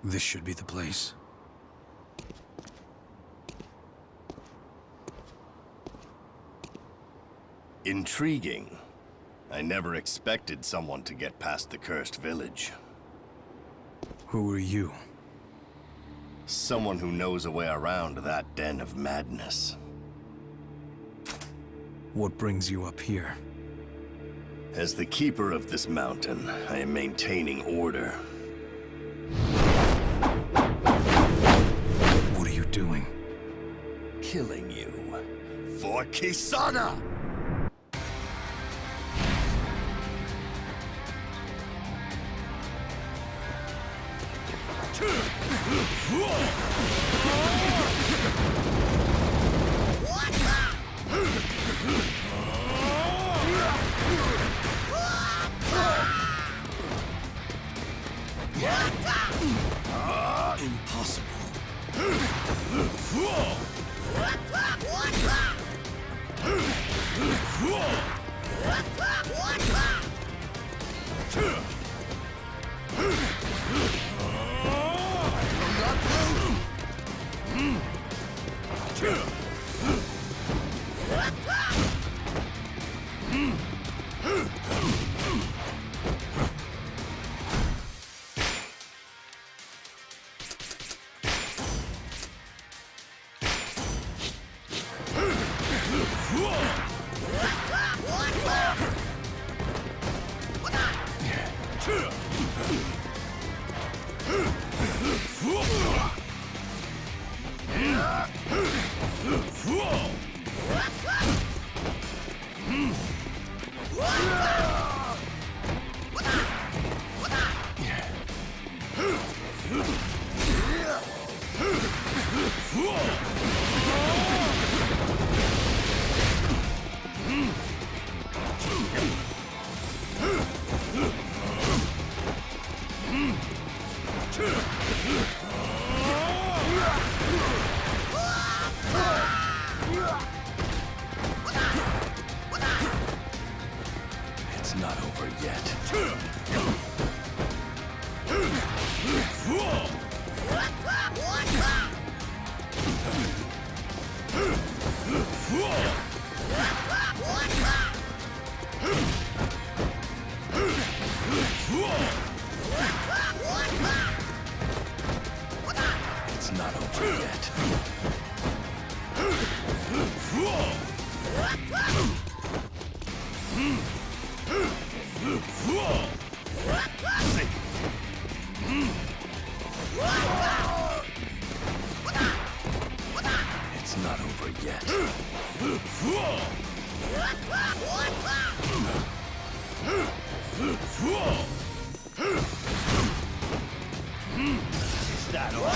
This should be the place. Intriguing. I never expected someone to get past the cursed village. Who are you? Someone who knows a way around that den of madness. What brings you up here? As the keeper of this mountain, I am maintaining order. What are you doing? Killing you. For Kisana! It's not over yet. It's not over yet. It's not over yet. Is that all?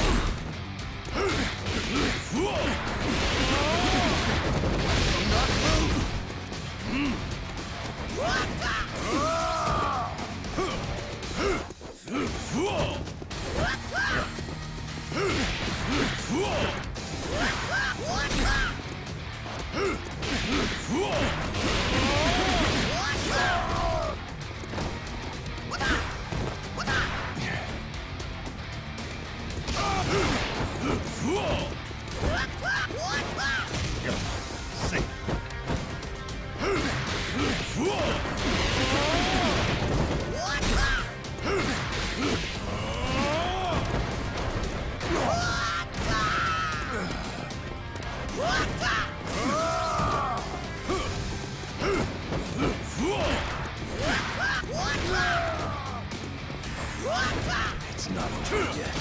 It's not over yet.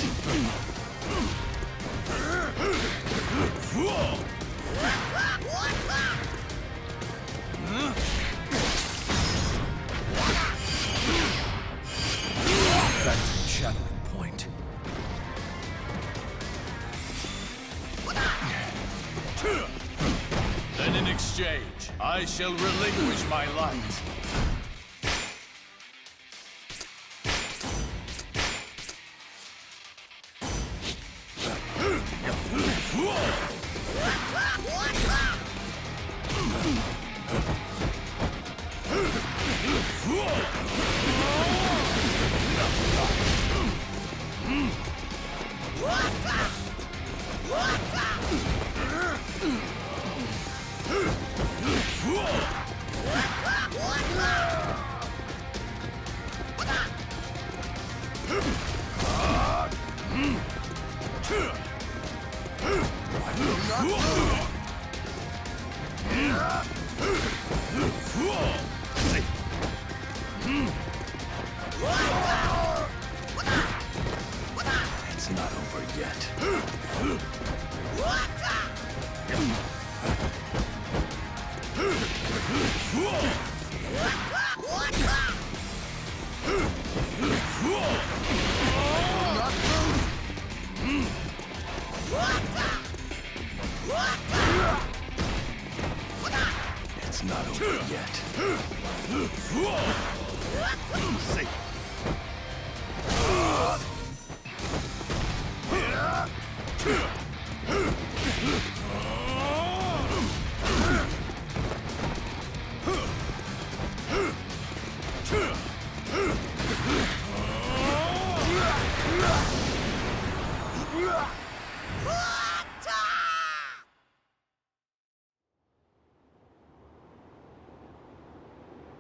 Phantom channeling point. Then in exchange, I shall relinquish my light.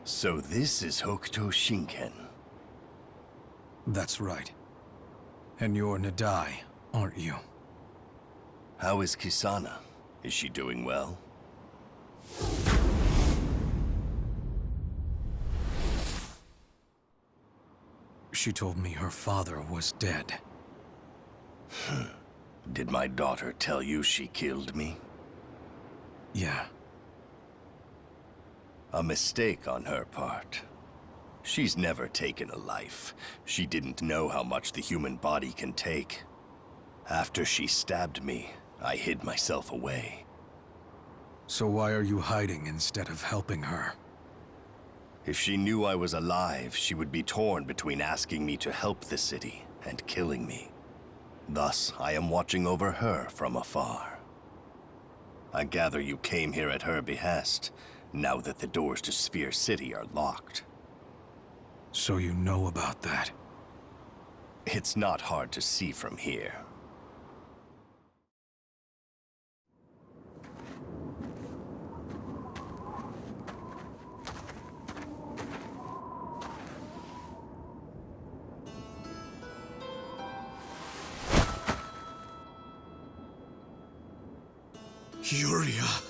So this is Hokuto Shinken. That's right. And you're Nadai, aren't you? How is Kisana? Is she doing well? She told me her father was dead. Did my daughter tell you she killed me? Yeah. A mistake on her part. She's never taken a life. She didn't know how much the human body can take. After she stabbed me, I hid myself away. So why are you hiding instead of helping her? If she knew I was alive, she would be torn between asking me to help the city and killing me. Thus, I am watching over her from afar. I gather you came here at her behest, now that the doors to Sphere City are locked. So you know about that? It's not hard to see from here. Yuria!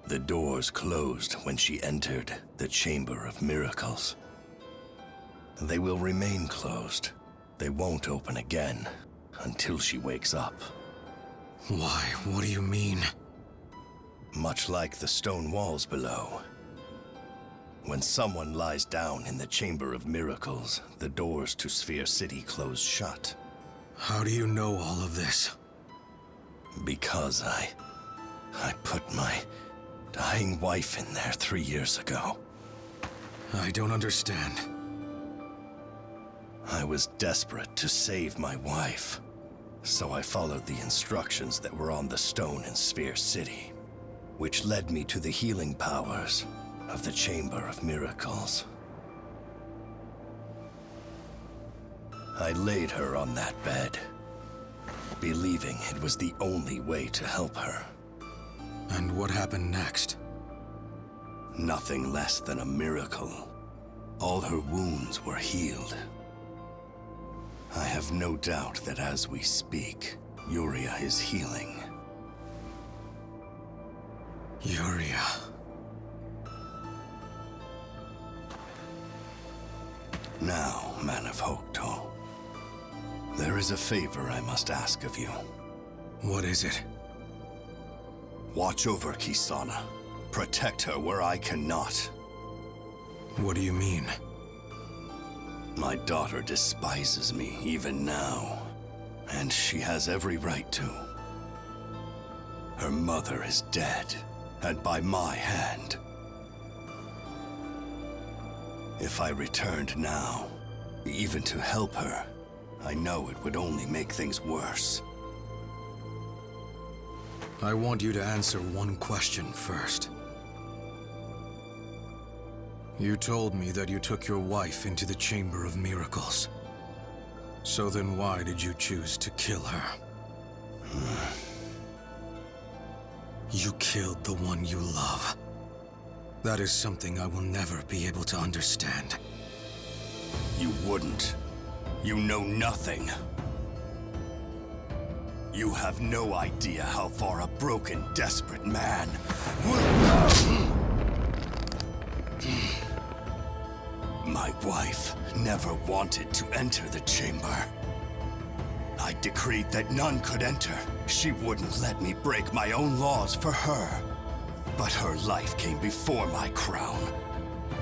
The doors closed when she entered the Chamber of Miracles. They will remain closed. They won't open again until she wakes up. Why? What do you mean? Much like the stone walls below. When someone lies down in the Chamber of Miracles, the doors to Sphere City close shut. How do you know all of this? Because I put my dying wife in there 3 years ago. I don't understand. I was desperate to save my wife, so I followed the instructions that were on the stone in Sphere City, which led me to the healing powers of the Chamber of Miracles. I laid her on that bed, believing it was the only way to help her. And what happened next? Nothing less than a miracle. All her wounds were healed. I have no doubt that as we speak, Yuria is healing. Yuria. Now, Man of Hokuto, there is a favor I must ask of you. What is it? Watch over Kisana. Protect her where I cannot. What do you mean? My daughter despises me even now, and she has every right to. Her mother is dead, and by my hand. If I returned now, even to help her, I know it would only make things worse. I want you to answer one question first. You told me that you took your wife into the Chamber of Miracles. So then why did you choose to kill her? You killed the one you love. That is something I will never be able to understand. You wouldn't. You know nothing. You have no idea how far a broken, desperate man would... My wife never wanted to enter the chamber. I decreed that none could enter. She wouldn't let me break my own laws for her. But her life came before my crown.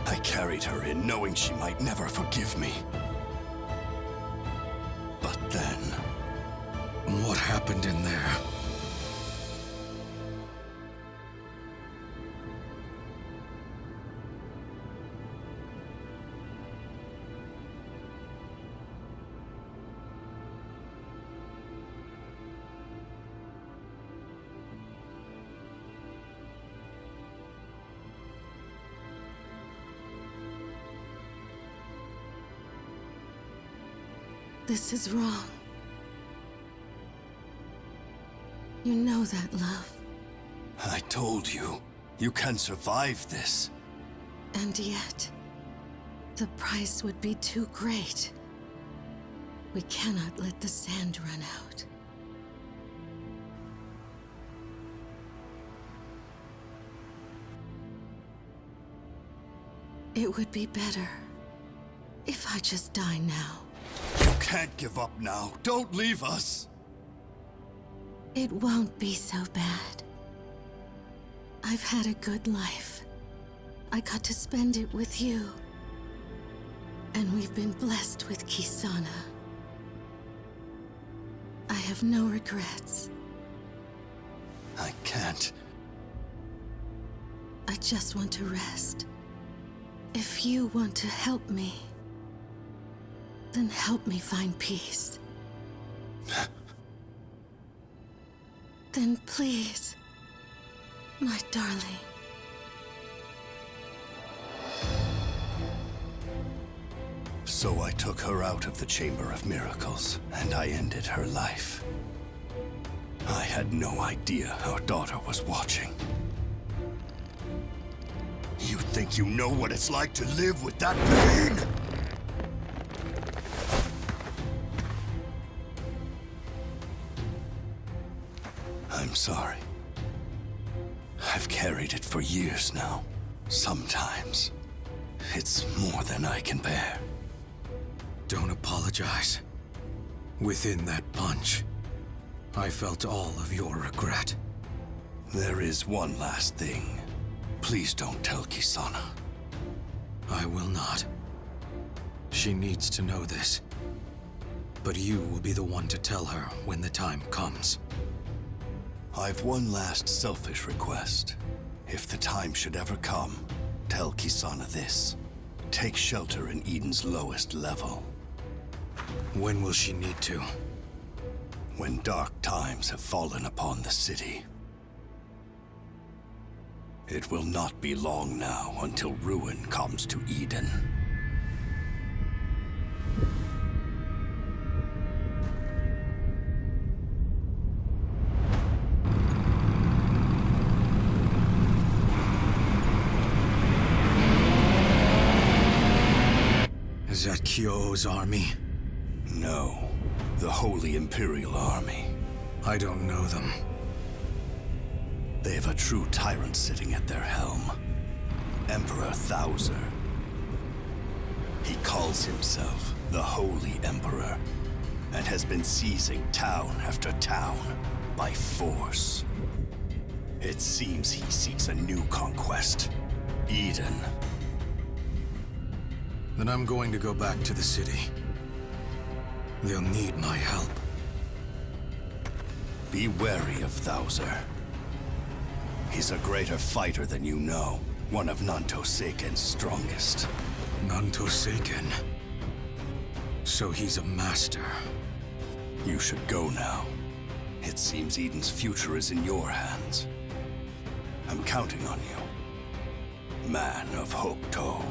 I carried her in knowing she might never forgive me. But then... What happened in there? This is wrong. You know that, love. I told you, you can survive this. And yet, the price would be too great. We cannot let the sand run out. It would be better if I just die now. You can't give up now. Don't leave us. It won't be so bad. I've had a good life. I got to spend it with you. And we've been blessed with Kisana. I have no regrets. I can't. I just want to rest. If you want to help me, then help me find peace. Then please, my darling. So I took her out of the Chamber of Miracles, and I ended her life. I had no idea our daughter was watching. You think you know what it's like to live with that pain? I'm sorry. I've carried it for years now. Sometimes, it's more than I can bear. Don't apologize. Within that punch, I felt all of your regret. There is one last thing. Please don't tell Kisana. I will not. She needs to know this. But you will be the one to tell her when the time comes. I've one last selfish request. If the time should ever come, tell Kisana this. Take shelter in Eden's lowest level. When will she need to? When dark times have fallen upon the city. It will not be long now until ruin comes to Eden. Is that Kyou's army? No, the Holy Imperial Army. I don't know them. They have a true tyrant sitting at their helm. Emperor Thouser. He calls himself the Holy Emperor, and has been seizing town after town by force. It seems he seeks a new conquest, Eden. Then I'm going to go back to the city. They'll need my help. Be wary of Thouser. He's a greater fighter than you know. One of Nanto Seiken's strongest. Nanto Seiken. So he's a master. You should go now. It seems Eden's future is in your hands. I'm counting on you. Man of Hokuto.